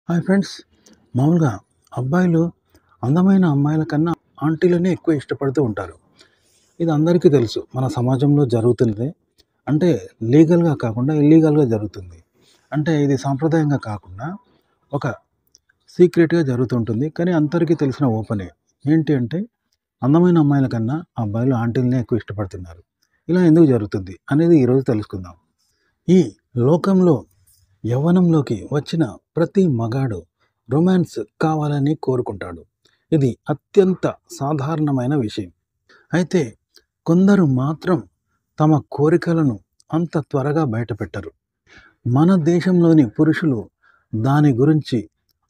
Hi friends. మామూలుగా అబ్బాయిలు అందమైన అమ్మాయిల కన్నా ఆంటీలనే ఎక్కువ ఇష్టపడుతూ ఉంటారు. ఇది అందరికీ తెలుసు. మన సమాజంలో జరుగుతున్నదే. అంటే లీగల్‌గా కాకుండా ఇల్లీగల్‌గా జరుగుతుంది. అంటే ఇది సాంప్రదాయంగా కాకుండా ఒక సీక్రెట్‌గా జరుగుతుంటుంది. కానీ అందరికీ తెలిసిన ఓపెనే. ఏంటి అంటే అందమైన అమ్మాయిల కన్నా అబ్బాయిలు ఆంటీలనే ఎక్కువ ఇష్టపడుతున్నారు. ఇలా ఎందుకు జరుగుతుంది అనేది ఈరోజు తెలుసుకుందాం. ఈ లోకంలో యవ్వనంలోకి వచ్చిన ప్రతి మగాడు రొమాన్స్ కావాలని కోరుకుంటాడు. ఇది అత్యంత సాధారణమైన విషయం. అయితే కొందరు మాత్రం తమ కోరికలను అంత త్వరగా బయటపెట్టరు. మన దేశంలోని పురుషులు దాని గురించి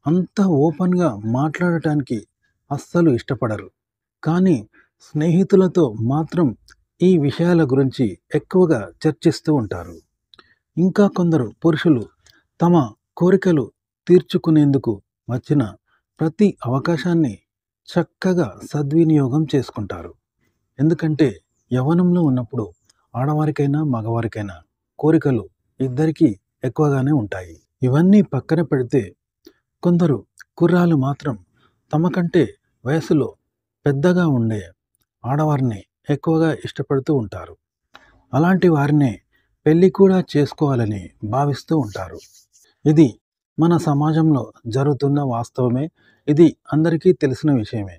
అంత ఓపెన్‌గా మాట్లాడటానికి అస్సలు ఇష్టపడరు. కానీ స్నేహితులతో మాత్రం ఈ విషయాల గురించి ఎక్కువగా చర్చిస్తూ ఉంటారు. ఇంకా కొందరు పురుషులు తమ కోరికలు తీర్చుకునేందుకు వచ్చిన ప్రతి అవకాశాన్ని చక్కగా సద్వినియోగం చేసుకుంటారు. ఎందుకంటే యవ్వనంలో ఉన్నప్పుడు ఆడవారికైనా, మగవారికైనా కోరికలు ఇద్దరికీ ఎక్కువగానే ఉంటాయి. ఇవన్నీ పక్కన పెడితే కొందరు కుర్రాళ్ళు మాత్రం తమ కంటే వయసులో పెద్దగా ఉండే ఆడవారిని ఎక్కువగా ఇష్టపడుతూ ఉంటారు. అలాంటి వారినే పెళ్లి కూడా చేసుకోవాలని భావిస్తూ ఉంటారు. ఇది మన సమాజంలో జరుగుతున్న వాస్తవమే. ఇది అందరికీ తెలిసిన విషయమే.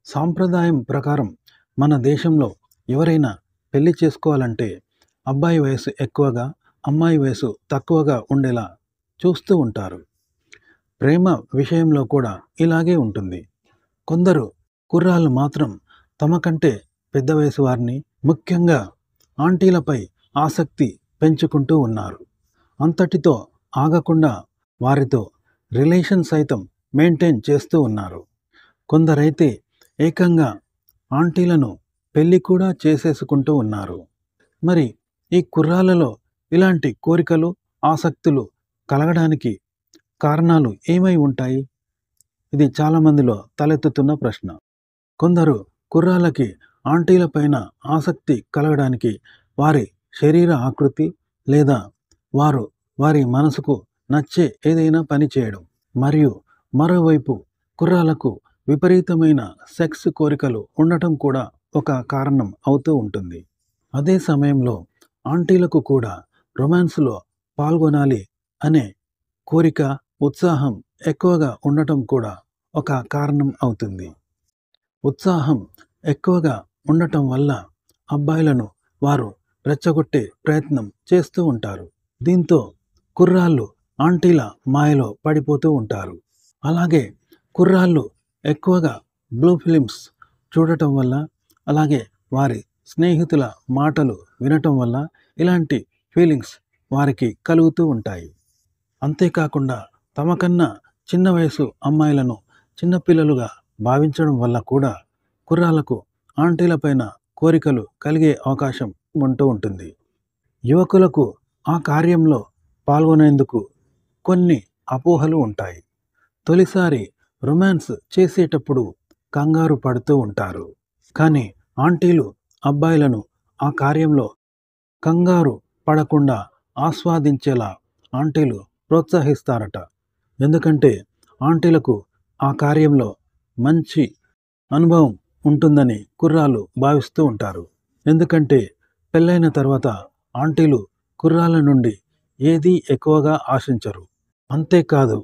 సాంప్రదాయం ప్రకారం మన దేశంలో ఎవరైనా పెళ్లి చేసుకోవాలంటే అబ్బాయి వయసు ఎక్కువగా, అమ్మాయి వయసు తక్కువగా ఉండేలా చూస్తూ ఉంటారు. ప్రేమ విషయంలో కూడా ఇలాగే ఉంటుంది. కొందరు కుర్రాళ్ళు మాత్రం తమ కంటే పెద్ద వయసు వారిని, ముఖ్యంగా ఆంటీలపై ఆసక్తి పెంచుకుంటూ ఉన్నారు. అంతటితో ఆగకుండా వారితో రిలేషన్ సైతం మెయింటైన్ చేస్తూ ఉన్నారు. కొందరైతే ఏకంగా ఆంటీలను పెళ్లి కూడా చేసేసుకుంటూ ఉన్నారు. మరి ఈ కుర్రాళ్ళలో ఇలాంటి కోరికలు, ఆసక్తులు కలగడానికి కారణాలు ఏమై ఉంటాయి? ఇది చాలామందిలో తలెత్తుతున్న ప్రశ్న. కొందరు కుర్రాళ్ళకి ఆంటీలపైన ఆసక్తి కలగడానికి వారి శరీర ఆకృతి లేదా వారి మనసుకు నచ్చే ఏదైనా పని చేయడం, మరియు మరోవైపు కుర్రాళ్ళకు విపరీతమైన సెక్స్ కోరికలు ఉండటం కూడా ఒక కారణం అవుతూ ఉంటుంది. అదే సమయంలో ఆంటీలకు కూడా రొమాన్స్‌లో పాల్గొనాలి అనే కోరిక, ఉత్సాహం ఎక్కువగా ఉండటం కూడా ఒక కారణం అవుతుంది. ఉత్సాహం ఎక్కువగా ఉండటం వల్ల అబ్బాయిలను వారు రెచ్చగొట్టే ప్రయత్నం చేస్తూ ఉంటారు. దీంతో కుర్రాళ్ళు ఆంటీల మాయలో పడిపోతూ ఉంటారు. అలాగే కుర్రాళ్ళు ఎక్కువగా బ్లూ ఫిలిమ్స్ చూడటం వల్ల, అలాగే వారి స్నేహితుల మాటలు వినటం వల్ల ఇలాంటి ఫీలింగ్స్ వారికి కలుగుతూ ఉంటాయి. అంతేకాకుండా తమకన్నా చిన్న వయసు అమ్మాయిలను చిన్నపిల్లలుగా భావించడం వల్ల కూడా కుర్రాళ్ళకు ఆంటీలపైన కోరికలు కలిగే అవకాశం ఉంటూ ఉంటుంది. యువకులకు ఆ కార్యంలో పాల్గొనేందుకు కొన్ని అపోహలు ఉంటాయి. తొలిసారి రొమాన్స్ చేసేటప్పుడు కంగారు పడుతూ ఉంటారు. కానీ ఆంటీలు అబ్బాయిలను ఆ కార్యంలో కంగారు పడకుండా ఆస్వాదించేలా ఆంటీలు ప్రోత్సహిస్తారట. ఎందుకంటే ఆంటీలకు ఆ కార్యంలో మంచి అనుభవం ఉంటుందని కుర్రాళ్ళు భావిస్తూ ఉంటారు. ఎందుకంటే పెళ్ళైన తర్వాత ఆంటీలు కుర్రాళ్ళ నుండి ఏదీ ఎక్కువగా ఆశించరు. అంతేకాదు,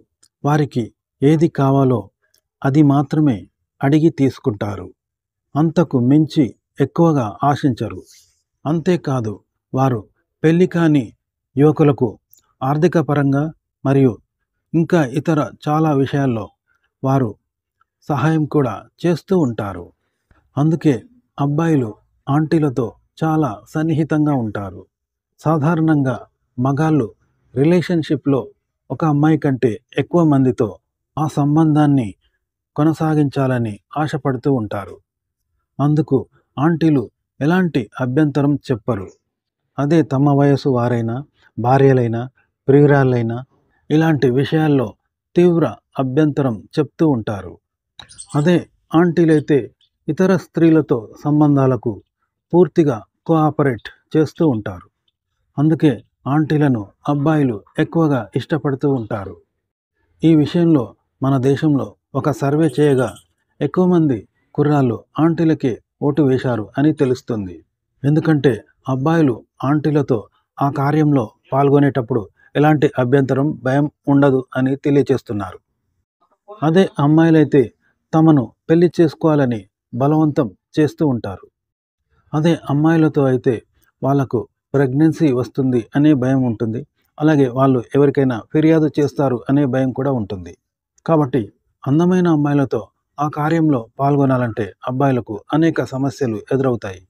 వారికి ఏది కావాలో అది మాత్రమే అడిగి తీసుకుంటారు. అంతకు మించి ఎక్కువగా ఆశించరు. అంతేకాదు, వారు పెళ్లి కాని యువకులకు ఆర్థిక పరంగా మరియు ఇంకా ఇతర చాలా విషయాల్లో వారు సహాయం కూడా చేస్తూ ఉంటారు. అందుకే అబ్బాయిలు ఆంటీలతో చాలా సన్నిహితంగా ఉంటారు. సాధారణంగా మగాళ్ళు రిలేషన్‌షిప్‌లో ఒక అమ్మాయి కంటే ఎక్కువ మందితో ఆ సంబంధాన్ని కొనసాగించాలని ఆశపడుతూ ఉంటారు. అందుకు ఆంటీలు ఎలాంటి అభ్యంతరం చెప్పరు. అదే తమ వయసు వారైనా, భార్యలైనా, ప్రియురాళ్ళైనా ఇలాంటి విషయాల్లో తీవ్ర అభ్యంతరం చెప్తూ ఉంటారు. అదే ఆంటీలైతే ఇతర స్త్రీలతో సంబంధాలకు పూర్తిగా కోఆపరేట్ చేస్తూ ఉంటారు. అందుకే ఆంటీలను అబ్బాయిలు ఎక్కువగా ఇష్టపడుతూ ఉంటారు. ఈ విషయంలో మన దేశంలో ఒక సర్వే చేయగా ఎక్కువ మంది కుర్రాళ్ళు ఆంటీలకే ఓటు వేశారు అని తెలుస్తుంది. ఎందుకంటే అబ్బాయిలు ఆంటీలతో ఆ కార్యంలో పాల్గొనేటప్పుడు ఎలాంటి అభ్యంతరం, భయం ఉండదు అని తెలియచేస్తున్నారు. అదే అమ్మాయిలైతే తమను పెళ్లి చేసుకోవాలని బలవంతం చేస్తూ ఉంటారు. అదే అమ్మాయిలతో అయితే వాళ్ళకు ప్రెగ్నెన్సీ వస్తుంది అనే భయం ఉంటుంది. అలాగే వాళ్ళు ఎవరికైనా ఫిర్యాదు చేస్తారు అనే భయం కూడా ఉంటుంది. కాబట్టి అందమైన అమ్మాయిలతో ఆ కార్యంలో పాల్గొనాలంటే అబ్బాయిలకు అనేక సమస్యలు ఎదురవుతాయి.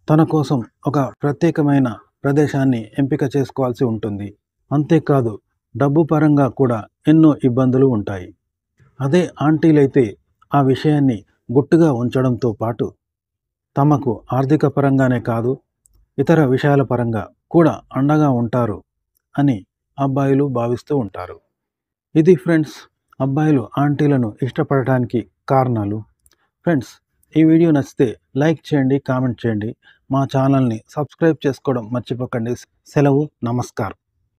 తన కోసం ఒక ప్రత్యేకమైన ప్రదేశాన్ని ఎంపిక చేసుకోవాల్సి ఉంటుంది. అంతేకాదు డబ్బు పరంగా కూడా ఎన్నో ఇబ్బందులు ఉంటాయి. అదే ఆంటీలైతే ఆ విషయాన్ని గుట్టుగా ఉంచడంతో పాటు తమకు ఆర్థిక పరంగానే కాదు, ఇతర విషయాల పరంగా కూడా అండగా ఉంటారు అని అబ్బాయిలు భావిస్తూ ఉంటారు. ఇది ఫ్రెండ్స్, అబ్బాయిలు ఆంటీలను ఇష్టపడటానికి కారణాలు. ఫ్రెండ్స్, ఈ వీడియో నచ్చితే లైక్ చేయండి, కామెంట్ చేయండి. మా ఛానల్ని సబ్స్క్రైబ్ చేసుకోవడం మర్చిపోకండి. సెలవు, నమస్కారం.